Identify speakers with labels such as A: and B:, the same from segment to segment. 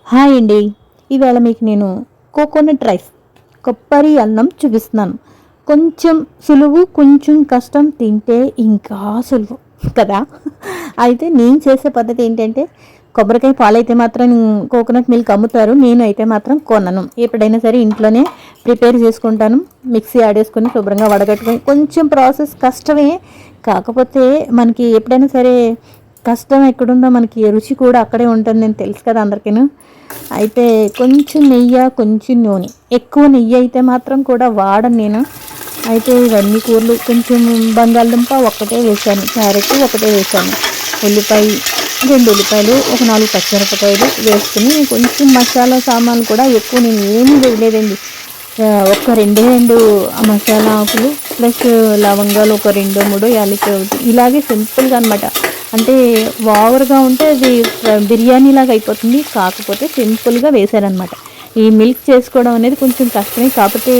A: Hi అండి. ఇవాళ మీకు నేను కోకోనట్ రైస్ కొబ్బరి అన్నం చూపిస్తున్నాను. కొంచెం సులువు, కొంచెం కష్టం, తింటే ఇంకా సులువు కదా. అయితే నేను చేసే పద్ధతి ఏంటంటే, కొబ్బరికాయ పాలైతే మాత్రం కోకోనట్ మిల్క్ అమ్ముతారు, నేను అయితే మాత్రం కొనను. ఎప్పుడైనా సరే ఇంట్లోనే ప్రిపేర్ చేసుకుంటాను. మిక్సీ ఆడేసుకొని శుభ్రంగా వడగట్టుకొని, కొంచెం ప్రాసెస్ కష్టమే, కాకపోతే మనకి ఎప్పుడైనా సరే కష్టం ఎక్కడుందో మనకి రుచి కూడా అక్కడే ఉంటుంది, నేను తెలుసు కదా అందరికీను. అయితే కొంచెం నెయ్యి, కొంచెం నూనె, ఎక్కువ నెయ్యి అయితే మాత్రం కూడా వాడను నేను. అయితే ఇవన్నీ కూరలు కొంచెం బంగాళదుంప ఒక్కటే వేసాను, క్యారెట్ ఒకటే వేసాను, ఉల్లిపాయ 2 ఉల్లిపాయలు, ఒక 4 పచ్చిమిరపకాయలు వేసుకుని కొంచెం మసాలా సామాన్లు కూడా ఎక్కువ నేను ఏమీ వేయలేదండి. ఒక 2 మసాలా ఆకులు ప్లస్ లవంగాలు ఒక 2-3, యాలక్కాయ ఒకటి, ఇలాగే సింపుల్గా అనమాట. అంటే ఓవర్గా ఉంటే అది బిర్యానీ లాగా అయిపోతుంది, కాకపోతే సింపుల్గా వేసారనమాట. ఈ మిల్క్ చేసుకోవడం అనేది కొంచెం కష్టమే, కాకపోతే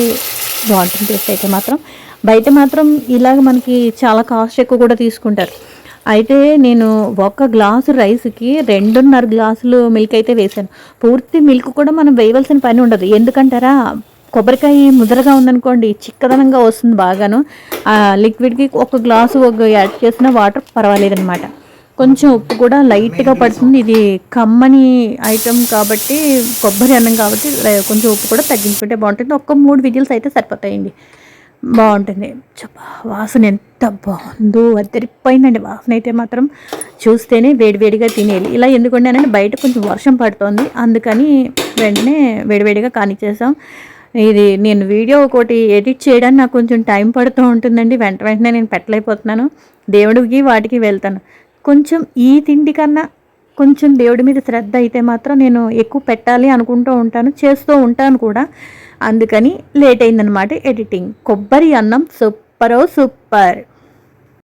A: బాగుంటుంది టేస్ట్ అయితే మాత్రం. బయట మాత్రం ఇలాగ మనకి చాలా కాస్ట్ ఎక్కువ కూడా తీసుకుంటారు. అయితే నేను 1 గ్లాసు రైస్కి 2.5 గ్లాసులు మిల్క్ అయితే వేసాను. పూర్తి మిల్క్ కూడా మనం వేయవలసిన పని ఉండదు. ఎందుకంటారా, కొబ్బరికాయ ముదరగా ఉందనుకోండి చిక్కదనంగా వస్తుంది బాగాను. లిక్విడ్కి 1 గ్లాసు యాడ్ చేసిన వాటర్ పర్వాలేదనమాట. కొంచెం ఉప్పు కూడా లైట్గా పడుతుంది. ఇది కమ్మని ఐటెం కాబట్టి, కొబ్బరి అన్నం కాబట్టి కొంచెం ఉప్పు కూడా తగ్గించుకుంటే బాగుంటుంది. 3 విజిల్స్ అయితే సరిపోతాయండి, బాగుంటుంది. వాసన ఎంత బాగుందో, అద్దరిపోయిందండి వాసన అయితే మాత్రం. చూస్తేనే వేడివేడిగా తినేయాలి. ఇలా ఎందుకంటే బయట కొంచెం వర్షం పడుతోంది, అందుకని వెంటనే వేడివేడిగా కానిచ్చేసాం. ఇది నేను వీడియో ఒకటి ఎడిట్ చేయడానికి నాకు కొంచెం టైం పడుతూ ఉంటుందండి, వెంటనే నేను పెట్టలేకపోతున్నాను. దేవుడికి వాటికి వెళ్తాను. కొంచెం ఈ తిండి కన్నా కొంచెం దేవుడి మీద శ్రద్ధ అయితే మాత్రం నేను ఎక్కువ పెట్టాలి అనుకుంటూ ఉంటాను, చేస్తూ ఉంటాను కూడా. అందుకని లేట్ అయిందనమాట ఎడిటింగ్. కొబ్బరి అన్నం సూపర్.